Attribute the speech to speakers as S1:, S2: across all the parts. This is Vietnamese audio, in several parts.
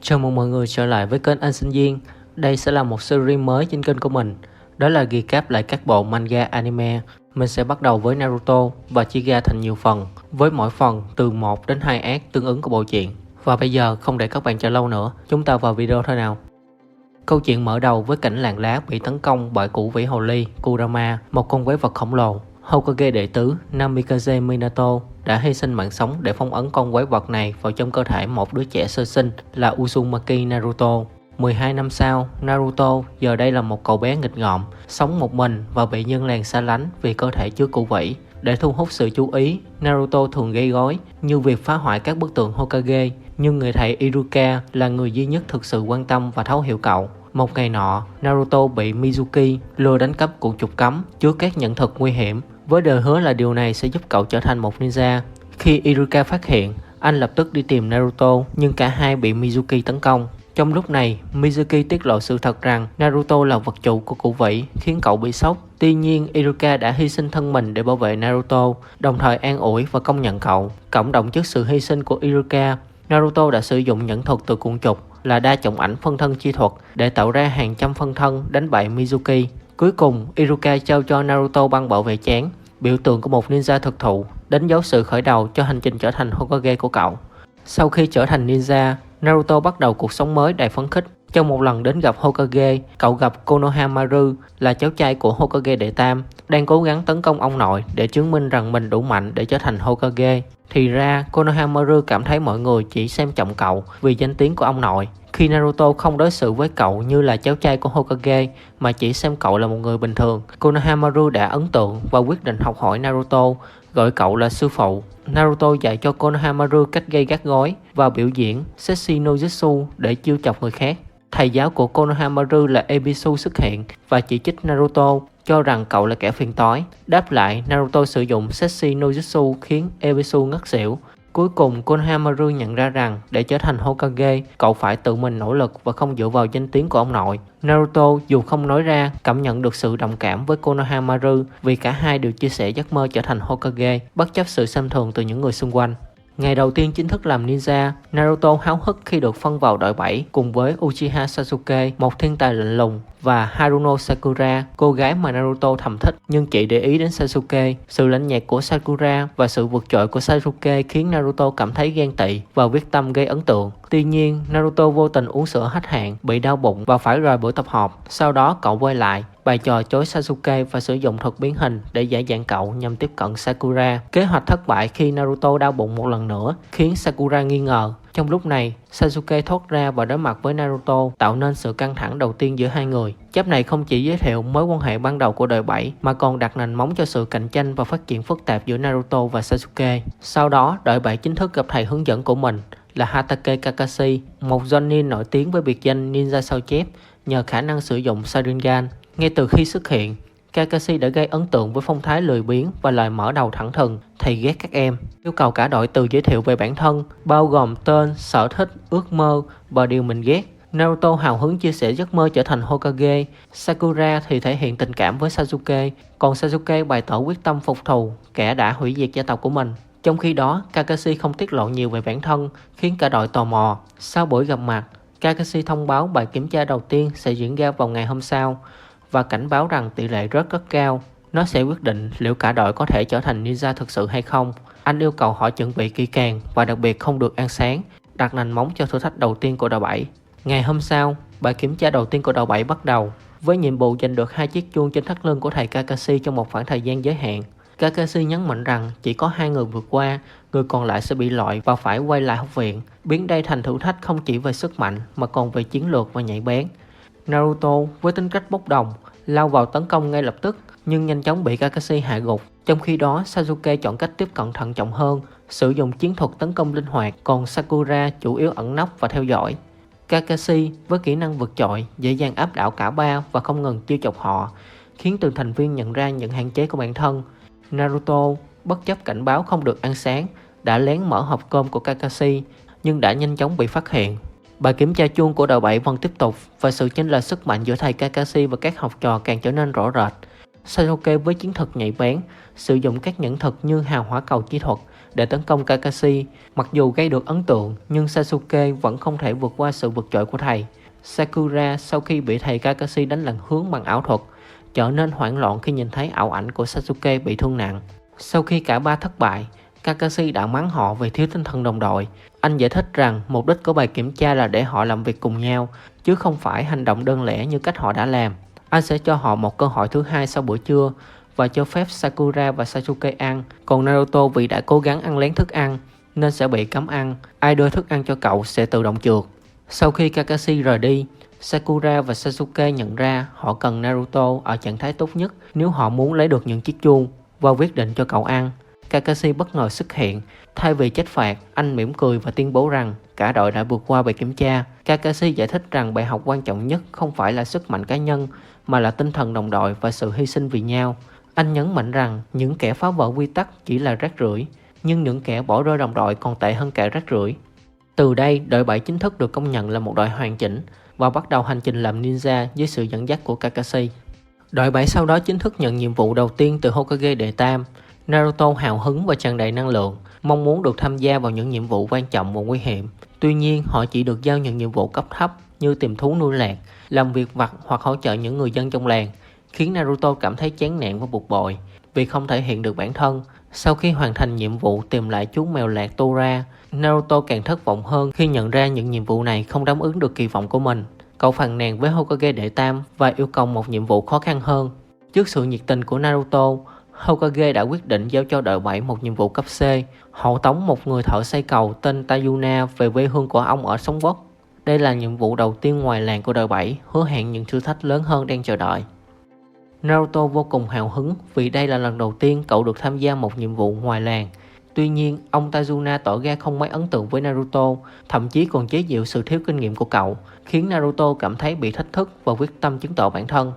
S1: Chào mừng mọi người trở lại với kênh Anh Sinh Viên. Đây sẽ là một series mới trên kênh của mình. Đó là recap lại các bộ manga anime. Mình sẽ bắt đầu với Naruto và chia ra thành nhiều phần, với mỗi phần từ 1 đến 2 arc tương ứng của bộ truyện. Và bây giờ không để các bạn chờ lâu nữa, chúng ta vào video thôi nào. Câu chuyện mở đầu với cảnh làng lá bị tấn công bởi củ vĩ hồ ly Kurama, một con quái vật khổng lồ. Hokage đệ tứ Namikaze Minato đã hy sinh mạng sống để phong ấn con quái vật này vào trong cơ thể một đứa trẻ sơ sinh là Uzumaki Naruto. 12 năm sau, Naruto giờ đây là một cậu bé nghịch ngợm, sống một mình và bị dân làng xa lánh vì cơ thể chứa củ vĩ. Để thu hút sự chú ý, Naruto thường gây rối như việc phá hoại các bức tượng Hokage, nhưng người thầy Iruka là người duy nhất thực sự quan tâm và thấu hiểu cậu. Một ngày nọ, Naruto bị Mizuki lừa đánh cắp cuộn trục cấm chứa các nhẫn thực nguy hiểm, với lời hứa là điều này sẽ giúp cậu trở thành một ninja. Khi Iruka phát hiện, anh lập tức đi tìm Naruto, nhưng cả hai bị Mizuki tấn công. Trong lúc này, Mizuki tiết lộ sự thật rằng Naruto là vật chủ của củ vĩ, khiến cậu bị sốc. Tuy nhiên, Iruka đã hy sinh thân mình để bảo vệ Naruto, đồng thời an ủi và công nhận cậu. Cảm động trước sự hy sinh của Iruka, Naruto đã sử dụng nhẫn thuật từ cuộn trục là đa trọng ảnh phân thân chi thuật để tạo ra hàng trăm phân thân đánh bại Mizuki. Cuối cùng, Iruka trao cho Naruto băng bảo vệ trán, biểu tượng của một ninja thực thụ, đánh dấu sự khởi đầu cho hành trình trở thành Hokage của cậu. Sau khi trở thành ninja, Naruto bắt đầu cuộc sống mới đầy phấn khích. Trong một lần đến gặp Hokage, cậu gặp Konohamaru là cháu trai của Hokage đệ tam, đang cố gắng tấn công ông nội để chứng minh rằng mình đủ mạnh để trở thành Hokage. Thì ra, Konohamaru cảm thấy mọi người chỉ xem trọng cậu vì danh tiếng của ông nội. Khi Naruto không đối xử với cậu như là cháu trai của Hokage mà chỉ xem cậu là một người bình thường, Konohamaru đã ấn tượng và quyết định học hỏi Naruto, gọi cậu là sư phụ. Naruto dạy cho Konohamaru cách gây gắt gối và biểu diễn Setsu no Jutsu để chiêu chọc người khác. Thầy giáo của Konohamaru là Ebisu xuất hiện và chỉ trích Naruto, cho rằng cậu là kẻ phiền toái. Đáp lại, Naruto sử dụng Setsu no Jutsu khiến Ebisu ngất xỉu. Cuối cùng, Konohamaru nhận ra rằng để trở thành Hokage, cậu phải tự mình nỗ lực và không dựa vào danh tiếng của ông nội. Naruto dù không nói ra, cảm nhận được sự đồng cảm với Konohamaru vì cả hai đều chia sẻ giấc mơ trở thành Hokage, bất chấp sự xem thường từ những người xung quanh. Ngày đầu tiên chính thức làm ninja, Naruto háo hức khi được phân vào đội 7 cùng với Uchiha Sasuke, một thiên tài lạnh lùng, và Haruno Sakura, cô gái mà Naruto thầm thích nhưng chỉ để ý đến Sasuke. Sự lạnh nhạt của Sakura và sự vượt trội của Sasuke khiến Naruto cảm thấy ghen tị và quyết tâm gây ấn tượng. Tuy nhiên, Naruto vô tình uống sữa hết hạn, bị đau bụng và phải rời buổi tập họp. Sau đó cậu quay lại, bày trò chối Sasuke và sử dụng thuật biến hình để giả dạng cậu nhằm tiếp cận Sakura. Kế hoạch thất bại khi Naruto đau bụng một lần nữa, khiến Sakura nghi ngờ. Trong lúc này, Sasuke thoát ra và đối mặt với Naruto, tạo nên sự căng thẳng đầu tiên giữa hai người. Chap này không chỉ giới thiệu mối quan hệ ban đầu của đời 7 mà còn đặt nền móng cho sự cạnh tranh và phát triển phức tạp giữa Naruto và Sasuke. Sau đó, đời 7 chính thức gặp thầy hướng dẫn của mình là Hatake Kakashi, một Jonin nổi tiếng với biệt danh ninja sao chép nhờ khả năng sử dụng Sharingan. Ngay từ khi xuất hiện, Kakashi đã gây ấn tượng với phong thái lười biếng và lời mở đầu thẳng thừng: thầy ghét các em. Yêu cầu cả đội tự giới thiệu về bản thân, bao gồm tên, sở thích, ước mơ và điều mình ghét. Naruto hào hứng chia sẻ giấc mơ trở thành Hokage. Sakura thì thể hiện tình cảm với Sasuke, còn Sasuke bày tỏ quyết tâm phục thù kẻ đã hủy diệt gia tộc của mình. Trong khi đó, Kakashi không tiết lộ nhiều về bản thân, khiến cả đội tò mò. Sau buổi gặp mặt, Kakashi thông báo bài kiểm tra đầu tiên sẽ diễn ra vào ngày hôm sau và cảnh báo rằng tỷ lệ rớt rất cao. Nó sẽ quyết định liệu cả đội có thể trở thành ninja thực sự hay không. Anh yêu cầu họ chuẩn bị kỹ càng và đặc biệt không được ăn sáng, đặt nền móng cho thử thách đầu tiên của đội 7. Ngày hôm sau, bài kiểm tra đầu tiên của đội 7 bắt đầu, với nhiệm vụ giành được 2 chiếc chuông trên thắt lưng của thầy Kakashi trong một khoảng thời gian giới hạn. Kakashi nhấn mạnh rằng chỉ có 2 người vượt qua, người còn lại sẽ bị loại và phải quay lại học viện, biến đây thành thử thách không chỉ về sức mạnh mà còn về chiến lược và nhạy bén. Naruto với tính cách bốc đồng lao vào tấn công ngay lập tức nhưng nhanh chóng bị Kakashi hạ gục. Trong khi đó, Sasuke chọn cách tiếp cận thận trọng hơn, sử dụng chiến thuật tấn công linh hoạt, còn Sakura chủ yếu ẩn nấp và theo dõi. Kakashi với kỹ năng vượt trội dễ dàng áp đảo cả ba và không ngừng chiêu chọc họ, khiến từng thành viên nhận ra những hạn chế của bản thân. Naruto bất chấp cảnh báo không được ăn sáng đã lén mở hộp cơm của Kakashi nhưng đã nhanh chóng bị phát hiện. Bài kiểm tra chuông của đội 7 vẫn tiếp tục và sự chênh lệch sức mạnh giữa thầy Kakashi và các học trò càng trở nên rõ rệt. Sasuke với chiến thuật nhạy bén, sử dụng các nhẫn thực như hào hỏa cầu chi thuật để tấn công Kakashi. Mặc dù gây được ấn tượng, nhưng Sasuke vẫn không thể vượt qua sự vượt trội của thầy. Sakura sau khi bị thầy Kakashi đánh lệch hướng bằng ảo thuật, trở nên hoảng loạn khi nhìn thấy ảo ảnh của Sasuke bị thương nặng. Sau khi cả ba thất bại, Kakashi đã mắng họ vì thiếu tinh thần đồng đội. Anh giải thích rằng mục đích của bài kiểm tra là để họ làm việc cùng nhau, chứ không phải hành động đơn lẻ như cách họ đã làm. Anh sẽ cho họ một cơ hội thứ hai sau bữa trưa và cho phép Sakura và Sasuke ăn. Còn Naruto vì đã cố gắng ăn lén thức ăn nên sẽ bị cấm ăn. Ai đưa thức ăn cho cậu sẽ tự động trượt. Sau khi Kakashi rời đi, Sakura và Sasuke nhận ra họ cần Naruto ở trạng thái tốt nhất nếu họ muốn lấy được những chiếc chuông và quyết định cho cậu ăn. Kakashi bất ngờ xuất hiện. Thay vì trách phạt, anh mỉm cười và tuyên bố rằng cả đội đã vượt qua bài kiểm tra. Kakashi giải thích rằng bài học quan trọng nhất không phải là sức mạnh cá nhân, mà là tinh thần đồng đội và sự hy sinh vì nhau. Anh nhấn mạnh rằng những kẻ phá vỡ quy tắc chỉ là rác rưởi, nhưng những kẻ bỏ rơi đồng đội còn tệ hơn cả rác rưởi. Từ đây, đội 7 chính thức được công nhận là một đội hoàn chỉnh và bắt đầu hành trình làm ninja dưới sự dẫn dắt của Kakashi. Đội 7 sau đó chính thức nhận nhiệm vụ đầu tiên từ Hokage đệ tam. Naruto hào hứng và tràn đầy năng lượng, mong muốn được tham gia vào những nhiệm vụ quan trọng và nguy hiểm. Tuy nhiên, họ chỉ được giao những nhiệm vụ cấp thấp như tìm thú nuôi lạc, làm việc vặt hoặc hỗ trợ những người dân trong làng, khiến Naruto cảm thấy chán nản và bực bội vì không thể hiện được bản thân. Sau khi hoàn thành nhiệm vụ tìm lại chú mèo lạc Tora, Naruto càng thất vọng hơn khi nhận ra những nhiệm vụ này không đáp ứng được kỳ vọng của mình. Cậu phàn nàn với Hokage đệ tam và yêu cầu một nhiệm vụ khó khăn hơn. Trước sự nhiệt tình của Naruto, Hokage đã quyết định giao cho đội 7 một nhiệm vụ cấp C, hộ tống một người thợ xây cầu tên Tayuna về quê hương của ông ở Sóng Quốc. Đây là nhiệm vụ đầu tiên ngoài làng của đội 7, hứa hẹn những thử thách lớn hơn đang chờ đợi. Naruto vô cùng hào hứng vì đây là lần đầu tiên cậu được tham gia một nhiệm vụ ngoài làng. Tuy nhiên, ông Tazuna tỏ ra không mấy ấn tượng với Naruto, thậm chí còn chế giễu sự thiếu kinh nghiệm của cậu, khiến Naruto cảm thấy bị thách thức và quyết tâm chứng tỏ bản thân.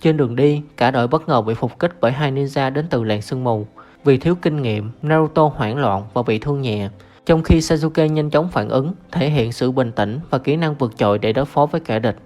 S1: Trên đường đi, cả đội bất ngờ bị phục kích bởi hai ninja đến từ làng sương mù. Vì thiếu kinh nghiệm, Naruto hoảng loạn và bị thương nhẹ, trong khi Sasuke nhanh chóng phản ứng, thể hiện sự bình tĩnh và kỹ năng vượt trội để đối phó với kẻ địch.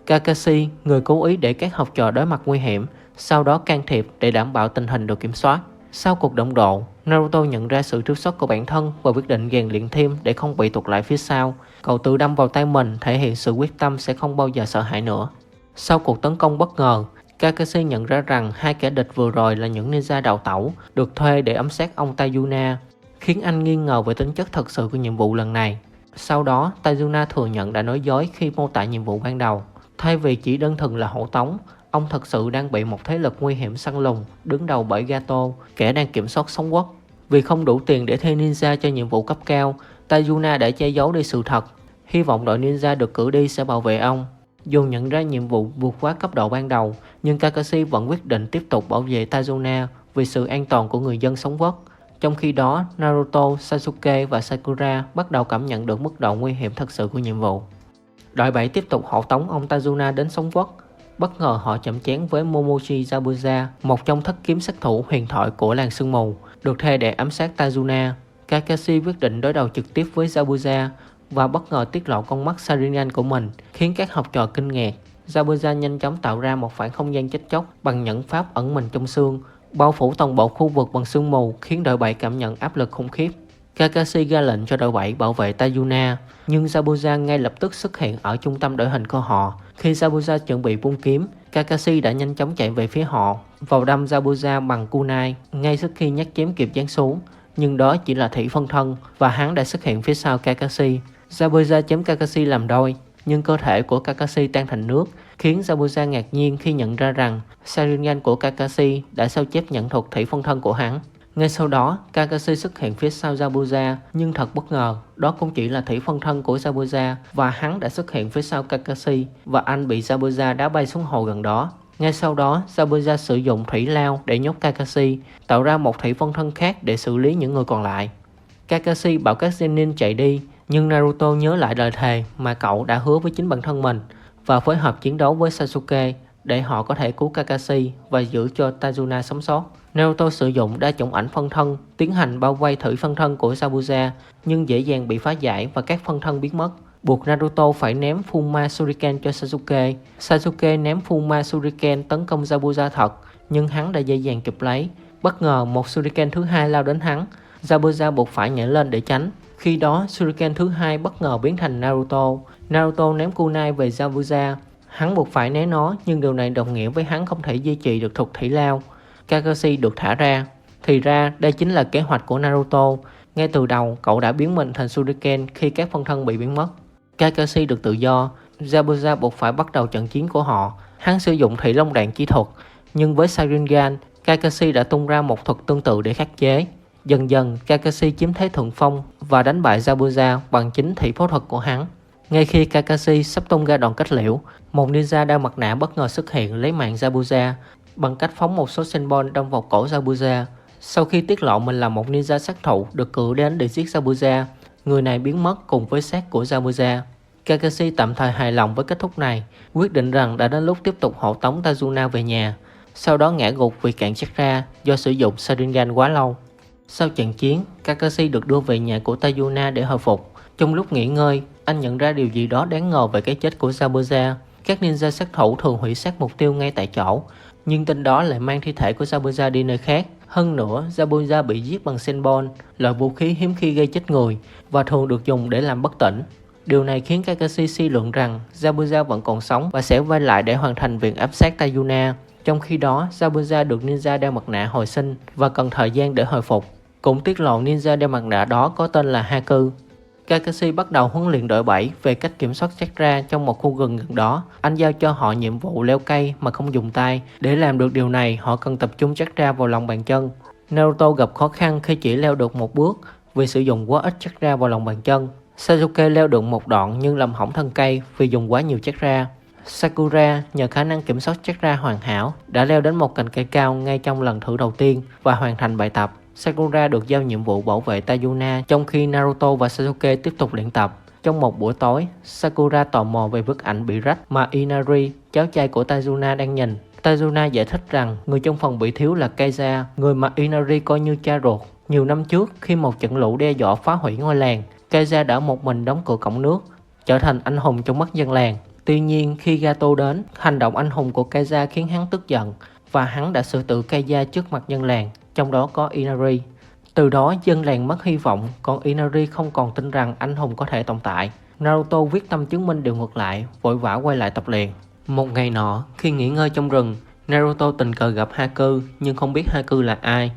S1: Kakashi, người cố ý để các học trò đối mặt nguy hiểm, sau đó can thiệp để đảm bảo tình hình được kiểm soát. Sau cuộc động độ, Naruto nhận ra sự thiếu sót của bản thân và quyết định rèn luyện thêm để không bị tụt lại phía sau. Cậu tự đâm vào tay mình, thể hiện sự quyết tâm sẽ không bao giờ sợ hãi nữa. Sau cuộc tấn công bất ngờ, Kakashi nhận ra rằng hai kẻ địch vừa rồi là những ninja đào tẩu được thuê để ám sát ông Tayuna, khiến anh nghi ngờ về tính chất thật sự của nhiệm vụ lần này. Sau đó, Tayuna thừa nhận đã nói dối khi mô tả nhiệm vụ ban đầu. Thay vì chỉ đơn thuần là hộ tống, ông thật sự đang bị một thế lực nguy hiểm săn lùng, đứng đầu bởi Gato, kẻ đang kiểm soát Sóng Quốc. Vì không đủ tiền để thuê ninja cho nhiệm vụ cấp cao, Tayuna đã che giấu đi sự thật, hy vọng đội ninja được cử đi sẽ bảo vệ ông. Dù nhận ra nhiệm vụ vượt quá cấp độ ban đầu, nhưng Kakashi vẫn quyết định tiếp tục bảo vệ Tazuna vì sự an toàn của người dân Sóng Quốc. Trong khi đó, Naruto, Sasuke và Sakura bắt đầu cảm nhận được mức độ nguy hiểm thật sự của nhiệm vụ. Đội 7 tiếp tục hộ tống ông Tazuna đến Sóng Quốc. Bất ngờ họ chạm trán với Momochi Zabuza, một trong thất kiếm sát thủ huyền thoại của làng sương mù, được thuê để ám sát Tazuna. Kakashi quyết định đối đầu trực tiếp với Zabuza và bất ngờ tiết lộ con mắt Sharingan của mình, khiến các học trò kinh ngạc. Zabuza nhanh chóng tạo ra một khoảng không gian chết chóc bằng nhẫn pháp ẩn mình trong xương, bao phủ toàn bộ khu vực bằng sương mù, khiến đội 7 cảm nhận áp lực khủng khiếp. Kakashi ra lệnh cho đội 7 bảo vệ Tayuna, nhưng Zabuza ngay lập tức xuất hiện ở trung tâm đội hình của họ. Khi Zabuza chuẩn bị vung kiếm, Kakashi đã nhanh chóng chạy về phía họ, vào đâm Zabuza bằng kunai ngay trước khi nhát chém kịp giáng xuống. Nhưng đó chỉ là thủy phân thân và hắn đã xuất hiện phía sau Kakashi. Zabuza chém Kakashi làm đôi, nhưng cơ thể của Kakashi tan thành nước, khiến Zabuza ngạc nhiên khi nhận ra rằng Sharingan của Kakashi đã sao chép nhẫn thuật thủy phân thân của hắn. Ngay sau đó, Kakashi xuất hiện phía sau Zabuza, nhưng thật bất ngờ, đó cũng chỉ là thủy phân thân của Zabuza và hắn đã xuất hiện phía sau Kakashi và anh bị Zabuza đá bay xuống hồ gần đó. Ngay sau đó, Zabuza sử dụng thủy lao để nhốt Kakashi, tạo ra một thủy phân thân khác để xử lý những người còn lại. Kakashi bảo các genin chạy đi, nhưng Naruto nhớ lại lời thề mà cậu đã hứa với chính bản thân mình và phối hợp chiến đấu với Sasuke để họ có thể cứu Kakashi và giữ cho Tazuna sống sót. Naruto sử dụng đa chủng ảnh phân thân tiến hành bao vây thủy phân thân của Zabuza, nhưng dễ dàng bị phá giải và các phân thân biến mất, buộc Naruto phải ném Fuma Shuriken cho Sasuke. Sasuke ném Fuma Shuriken tấn công Zabuza thật, nhưng hắn đã dễ dàng chụp lấy. Bất ngờ một Shuriken thứ hai lao đến hắn. Zabuza buộc phải nhảy lên để tránh. Khi đó, Shuriken thứ hai bất ngờ biến thành Naruto. Naruto ném kunai về Zabuza. Hắn buộc phải né nó, nhưng điều này đồng nghĩa với hắn không thể duy trì được thuật thủy lao. Kakashi được thả ra. Thì ra, đây chính là kế hoạch của Naruto. Ngay từ đầu, cậu đã biến mình thành Shuriken khi các phân thân bị biến mất. Kakashi được tự do. Zabuza buộc phải bắt đầu trận chiến của họ. Hắn sử dụng thủy long đạn chi thuật, nhưng với Sharingan, Kakashi đã tung ra một thuật tương tự để khắc chế. Dần dần, Kakashi chiếm thế thượng phong và đánh bại Zabuza bằng chính thủy pháo thuật của hắn. Ngay khi Kakashi sắp tung ra đòn kết liễu, một ninja đeo mặt nạ bất ngờ xuất hiện lấy mạng Zabuza bằng cách phóng một số senbon đâm vào cổ Zabuza. Sau khi tiết lộ mình là một ninja sát thủ được cử đến để giết Zabuza, người này biến mất cùng với xác của Zabuza. Kakashi tạm thời hài lòng với kết thúc này, quyết định rằng đã đến lúc tiếp tục hộ tống Tajuna về nhà. Sau đó ngã gục vì cạn chakra do sử dụng Sharingan quá lâu. Sau trận chiến, Kakashi được đưa về nhà của Tajuna để hồi phục. Trong lúc nghỉ ngơi, anh nhận ra điều gì đó đáng ngờ về cái chết của Zabuza. Các ninja sát thủ thường hủy xác mục tiêu ngay tại chỗ, nhưng tên đó lại mang thi thể của Zabuza đi nơi khác. Hơn nữa, Zabuza bị giết bằng senbon, loại vũ khí hiếm khi gây chết người và thường được dùng để làm bất tỉnh. Điều này khiến Kakashi suy luận rằng Zabuza vẫn còn sống và sẽ quay lại để hoàn thành việc áp sát Tajuna. Trong khi đó, Zabuza được ninja đeo mặt nạ hồi sinh và cần thời gian để hồi phục. Cũng tiết lộ ninja đeo mặt nạ đó có tên là Haku. Kakashi bắt đầu huấn luyện đội 7 về cách kiểm soát chakra trong một khu rừng gần đó. Anh giao cho họ nhiệm vụ leo cây mà không dùng tay. Để làm được điều này, họ cần tập trung chakra vào lòng bàn chân. Naruto gặp khó khăn khi chỉ leo được một bước vì sử dụng quá ít chakra vào lòng bàn chân. Sasuke leo được một đoạn nhưng làm hỏng thân cây vì dùng quá nhiều chakra. Sakura nhờ khả năng kiểm soát chakra hoàn hảo đã leo đến một cành cây cao ngay trong lần thử đầu tiên và hoàn thành bài tập. Sakura được giao nhiệm vụ bảo vệ Tajuna trong khi Naruto và Sasuke tiếp tục luyện tập. Trong một buổi tối, Sakura tò mò về bức ảnh bị rách mà Inari, cháu trai của Tajuna đang nhìn. Tajuna giải thích rằng người trong phần bị thiếu là Kaiza, người mà Inari coi như cha ruột. Nhiều năm trước, khi một trận lũ đe dọa phá hủy ngôi làng, Kaiza đã một mình đóng cửa cổng nước, trở thành anh hùng trong mắt dân làng. Tuy nhiên, khi Gato đến, hành động anh hùng của Kaiza khiến hắn tức giận và hắn đã xử tử Kaiza trước mặt dân làng, trong đó có Inari. Từ đó, dân làng mất hy vọng, còn Inari không còn tin rằng anh hùng có thể tồn tại. Naruto quyết tâm chứng minh điều ngược lại, vội vã quay lại tập luyện. Một ngày nọ, khi nghỉ ngơi trong rừng, Naruto tình cờ gặp Haku nhưng không biết Haku là ai,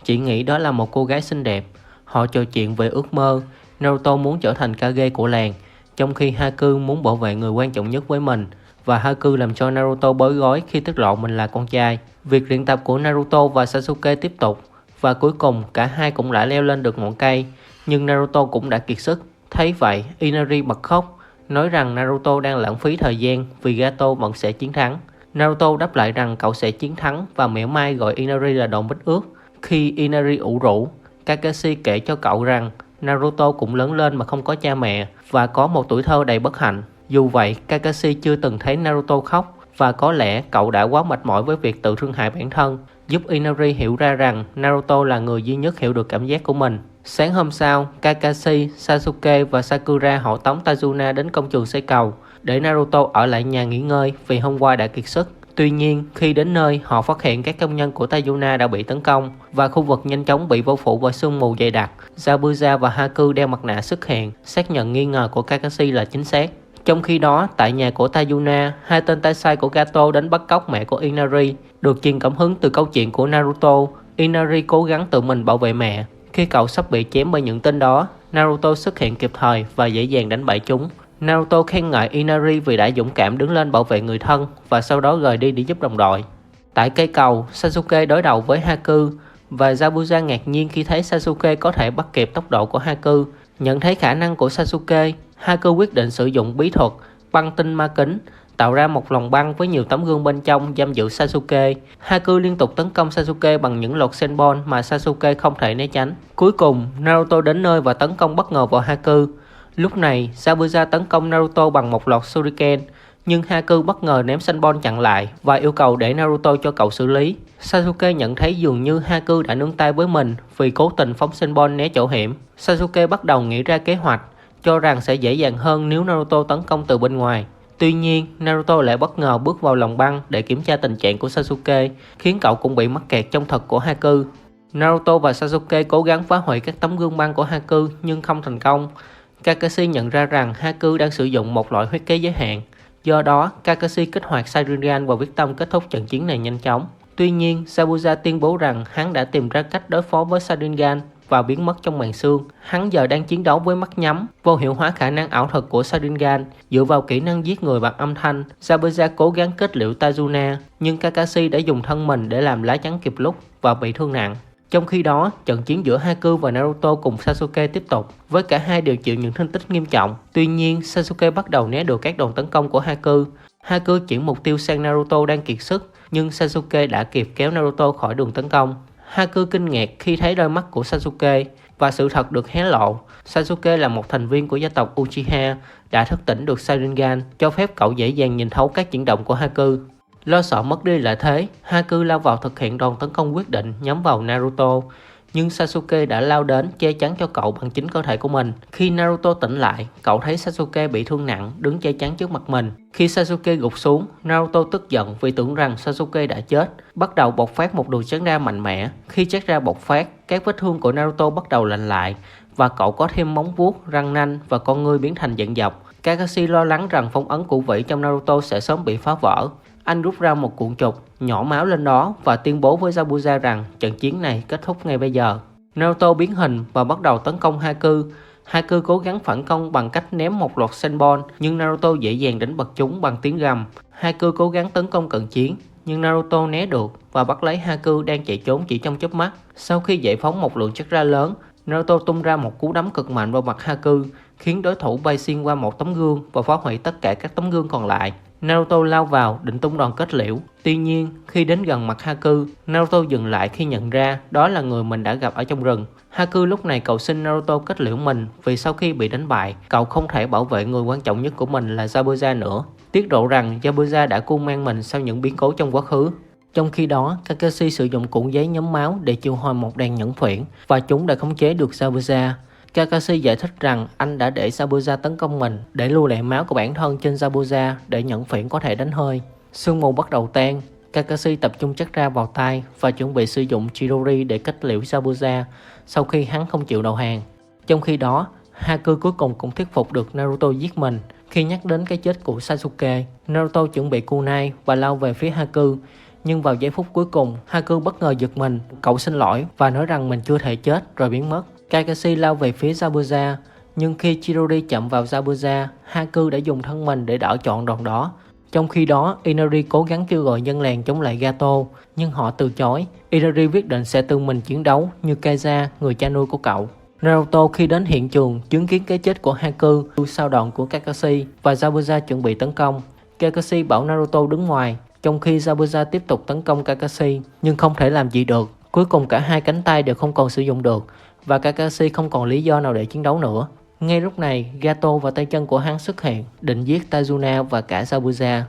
S1: chỉ nghĩ đó là một cô gái xinh đẹp. Họ trò chuyện về ước mơ. Naruto muốn trở thành Kage của làng, trong khi Haku muốn bảo vệ người quan trọng nhất với mình, và Haku làm cho Naruto bối rối khi tiết lộ mình là con trai. Việc luyện tập của Naruto và Sasuke tiếp tục, và cuối cùng cả hai cũng đã leo lên được ngọn cây, nhưng Naruto cũng đã kiệt sức. Thấy vậy, Inari bật khóc, nói rằng Naruto đang lãng phí thời gian vì Gato vẫn sẽ chiến thắng. Naruto đáp lại rằng cậu sẽ chiến thắng và mỉa mai gọi Inari là đồ bích ước. Khi Inari ủ rũ, Kakashi kể cho cậu rằng Naruto cũng lớn lên mà không có cha mẹ và có một tuổi thơ đầy bất hạnh. Dù vậy, Kakashi chưa từng thấy Naruto khóc và có lẽ cậu đã quá mệt mỏi với việc tự thương hại bản thân, giúp Inari hiểu ra rằng Naruto là người duy nhất hiểu được cảm giác của mình. Sáng hôm sau, Kakashi, Sasuke và Sakura hộ tống Tajuna đến công trường xây cầu để Naruto ở lại nhà nghỉ ngơi vì hôm qua đã kiệt sức. Tuy nhiên, khi đến nơi, họ phát hiện các công nhân của Tajuna đã bị tấn công và khu vực nhanh chóng bị bao phủ bởi sương mù dày đặc. Zabuza và Haku đeo mặt nạ xuất hiện, xác nhận nghi ngờ của Kakashi là chính xác. Trong khi đó, tại nhà của Tajuna, hai tên tay sai của Gato đến bắt cóc mẹ của Inari. Được truyền cảm hứng từ câu chuyện của Naruto, Inari cố gắng tự mình bảo vệ mẹ. Khi cậu sắp bị chém bởi những tên đó, Naruto xuất hiện kịp thời và dễ dàng đánh bại chúng. Naruto khen ngợi Inari vì đã dũng cảm đứng lên bảo vệ người thân và sau đó rời đi để giúp đồng đội. Tại cây cầu, Sasuke đối đầu với Haku và Zabuza ngạc nhiên khi thấy Sasuke có thể bắt kịp tốc độ của Haku. Nhận thấy khả năng của Sasuke, Haku quyết định sử dụng bí thuật băng tinh ma kính, tạo ra một lồng băng với nhiều tấm gương bên trong giam giữ Sasuke. Haku liên tục tấn công Sasuke bằng những loạt senbon mà Sasuke không thể né tránh. Cuối cùng, Naruto đến nơi và tấn công bất ngờ vào Haku. Lúc này, Zabuza tấn công Naruto bằng một loạt shuriken, nhưng Haku bất ngờ ném senbon chặn lại và yêu cầu để Naruto cho cậu xử lý. Sasuke nhận thấy dường như Haku đã nương tay với mình vì cố tình phóng senbon né chỗ hiểm. Sasuke bắt đầu nghĩ ra kế hoạch, cho rằng sẽ dễ dàng hơn nếu Naruto tấn công từ bên ngoài. Tuy nhiên, Naruto lại bất ngờ bước vào lồng băng để kiểm tra tình trạng của Sasuke, khiến cậu cũng bị mắc kẹt trong thuật của Haku. Naruto và Sasuke cố gắng phá hủy các tấm gương băng của Haku nhưng không thành công. Kakashi nhận ra rằng Haku đang sử dụng một loại huyết kế giới hạn. Do đó, Kakashi kích hoạt Sharingan và quyết tâm kết thúc trận chiến này nhanh chóng. Tuy nhiên, Zabuza tuyên bố rằng hắn đã tìm ra cách đối phó với Sharingan và biến mất trong màn sương. Hắn giờ đang chiến đấu với mắt nhắm, vô hiệu hóa khả năng ảo thuật của Sharingan dựa vào kỹ năng giết người bằng âm thanh. Zabuza cố gắng kết liễu Tazuna, nhưng Kakashi đã dùng thân mình để làm lá chắn kịp lúc và bị thương nặng. Trong khi đó, trận chiến giữa Haku và Naruto cùng Sasuke tiếp tục, với cả hai đều chịu những thương tích nghiêm trọng. Tuy nhiên, Sasuke bắt đầu né được các đòn tấn công của Haku. Haku chuyển mục tiêu sang Naruto đang kiệt sức, nhưng Sasuke đã kịp kéo Naruto khỏi đường tấn công. Haku kinh ngạc khi thấy đôi mắt của Sasuke và sự thật được hé lộ. Sasuke là một thành viên của gia tộc Uchiha, đã thức tỉnh được Sharingan, cho phép cậu dễ dàng nhìn thấu các chuyển động của Haku. Lo sợ mất đi lợi thế, Haku lao vào thực hiện đòn tấn công quyết định nhắm vào Naruto, nhưng Sasuke đã lao đến che chắn cho cậu bằng chính cơ thể của mình. Khi Naruto tỉnh lại, cậu thấy Sasuke bị thương nặng đứng che chắn trước mặt mình. Khi Sasuke gục xuống, Naruto tức giận vì tưởng rằng Sasuke đã chết, bắt đầu bộc phát một đường chấn ra mạnh mẽ. Khi chấn ra bộc phát, các vết thương của Naruto bắt đầu lành lại và cậu có thêm móng vuốt, răng nanh và con ngươi biến thành dạng dọc. Kakashi lo lắng rằng phong ấn cũ vĩ trong Naruto sẽ sớm bị phá vỡ. Anh rút ra một cuộn trục, nhỏ máu lên đó và tuyên bố với Zabuza rằng trận chiến này kết thúc ngay bây giờ. Naruto biến hình và bắt đầu tấn công Haku. Haku cố gắng phản công bằng cách ném một loạt senbon, nhưng Naruto dễ dàng đánh bật chúng bằng tiếng gầm. Haku cố gắng tấn công cận chiến, nhưng Naruto né được và bắt lấy Haku đang chạy trốn chỉ trong chớp mắt. Sau khi giải phóng một lượng chất ra lớn, Naruto tung ra một cú đấm cực mạnh vào mặt Haku, khiến đối thủ bay xuyên qua một tấm gương và phá hủy tất cả các tấm gương còn lại. Naruto lao vào định tung đòn kết liễu. Tuy nhiên, khi đến gần mặt Haku, Naruto dừng lại khi nhận ra đó là người mình đã gặp ở trong rừng. Haku lúc này cầu xin Naruto kết liễu mình vì sau khi bị đánh bại, cậu không thể bảo vệ người quan trọng nhất của mình là Zabuza nữa. Tiết lộ rằng Zabuza đã cu mang mình sau những biến cố trong quá khứ. Trong khi đó, Kakashi sử dụng cuộn giấy nhóm máu để triệu hồi một đàn nhẫn phuyển và chúng đã khống chế được Zabuza. Kakashi giải thích rằng anh đã để Zabuza tấn công mình để lưu lại máu của bản thân trên Zabuza để nhẫn phuyển có thể đánh hơi. Sương mù bắt đầu tan, Kakashi tập trung chất ra vào tay và chuẩn bị sử dụng Chidori để kết liễu Zabuza sau khi hắn không chịu đầu hàng. Trong khi đó, Haku cuối cùng cũng thuyết phục được Naruto giết mình. Khi nhắc đến cái chết của Sasuke, Naruto chuẩn bị kunai và lao về phía Haku. Nhưng vào giây phút cuối cùng, Haku bất ngờ giật mình, cậu xin lỗi và nói rằng mình chưa thể chết rồi biến mất. Kakashi lao về phía Zabuza, nhưng khi Chidori chạm vào Zabuza, Haku đã dùng thân mình để đỡ chọn đòn đó. Trong khi đó, Inari cố gắng kêu gọi dân làng chống lại Gato, nhưng họ từ chối. Inari quyết định sẽ tự mình chiến đấu như Kaiza, người cha nuôi của cậu. Naruto khi đến hiện trường chứng kiến cái chết của Haku sau đòn của Kakashi và Zabuza chuẩn bị tấn công. Kakashi bảo Naruto đứng ngoài, trong khi Zabuza tiếp tục tấn công Kakashi nhưng không thể làm gì được. Cuối cùng cả hai cánh tay đều không còn sử dụng được và Kakashi không còn lý do nào để chiến đấu nữa. Ngay lúc này, Gato và tay chân của hắn xuất hiện, định giết Tazuna và cả Zabuza.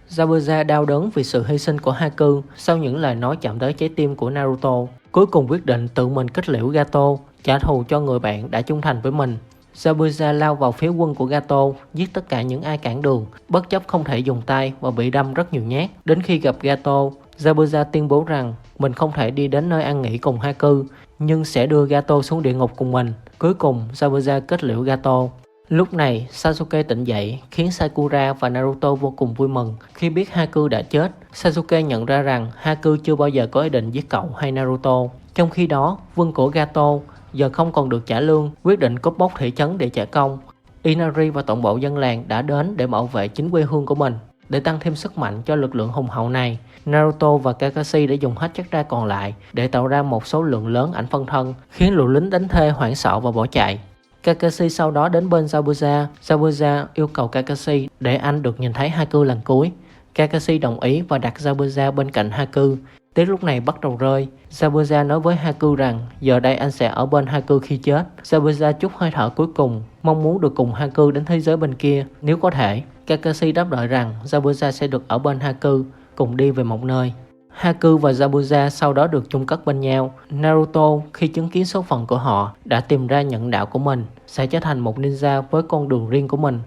S1: Zabuza đau đớn vì sự hy sinh của Haku sau những lời nói chạm tới trái tim của Naruto. Cuối cùng quyết định tự mình kết liễu Gato, trả thù cho người bạn đã trung thành với mình. Zabuza lao vào phía quân của Gato, giết tất cả những ai cản đường, bất chấp không thể dùng tay và bị đâm rất nhiều nhát. Đến khi gặp Gato, Zabuza tuyên bố rằng mình không thể đi đến nơi an nghỉ cùng Haku, nhưng sẽ đưa Gato xuống địa ngục cùng mình. Cuối cùng, Zabuza kết liễu Gato. Lúc này, Sasuke tỉnh dậy, khiến Sakura và Naruto vô cùng vui mừng. Khi biết Haku đã chết, Sasuke nhận ra rằng Haku chưa bao giờ có ý định giết cậu hay Naruto. Trong khi đó, quân của Gato giờ không còn được trả lương, quyết định cướp bóc thị trấn để trả công. Inari và tổng bộ dân làng đã đến để bảo vệ chính quê hương của mình. Để tăng thêm sức mạnh cho lực lượng hùng hậu này, Naruto và Kakashi đã dùng hết chất ra còn lại để tạo ra một số lượng lớn ảnh phân thân, khiến lũ lính đánh thuê hoảng sợ và bỏ chạy. Kakashi sau đó đến bên Zabuza. Zabuza yêu cầu Kakashi để anh được nhìn thấy Haku lần cuối. Kakashi đồng ý và đặt Zabuza bên cạnh Haku. Tiết lúc này bắt đầu rơi. Zabuza nói với Haku rằng giờ đây anh sẽ ở bên Haku khi chết. Zabuza trút hơi thở cuối cùng, mong muốn được cùng Haku đến thế giới bên kia nếu có thể. Kakashi đáp lời rằng Zabuza sẽ được ở bên Haku, cùng đi về một nơi. Haku và Zabuza sau đó được chung cất bên nhau. Naruto khi chứng kiến số phận của họ đã tìm ra nhận đạo của mình, sẽ trở thành một ninja với con đường riêng của mình.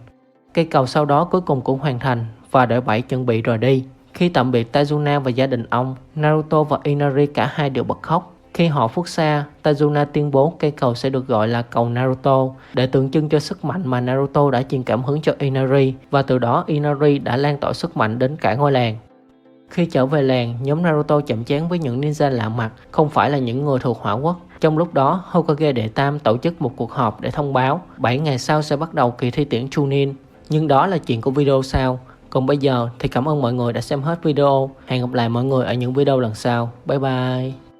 S1: Cây cầu sau đó cuối cùng cũng hoàn thành và đội 7 chuẩn bị rời đi. Khi tạm biệt Tazuna và gia đình ông, Naruto và Inari cả hai đều bật khóc. Khi họ phút xa, Tajuna tuyên bố cây cầu sẽ được gọi là cầu Naruto để tượng trưng cho sức mạnh mà Naruto đã truyền cảm hứng cho Inari, và từ đó Inari đã lan tỏa sức mạnh đến cả ngôi làng. Khi trở về làng, nhóm Naruto chạm trán với những ninja lạ mặt, không phải là những người thuộc Hỏa Quốc. Trong lúc đó, Hokage đệ tam tổ chức một cuộc họp để thông báo 7 ngày sau sẽ bắt đầu kỳ thi tuyển Chunin. Nhưng đó là chuyện của video sau. Còn bây giờ thì cảm ơn mọi người đã xem hết video. Hẹn gặp lại mọi người ở những video lần sau. Bye bye.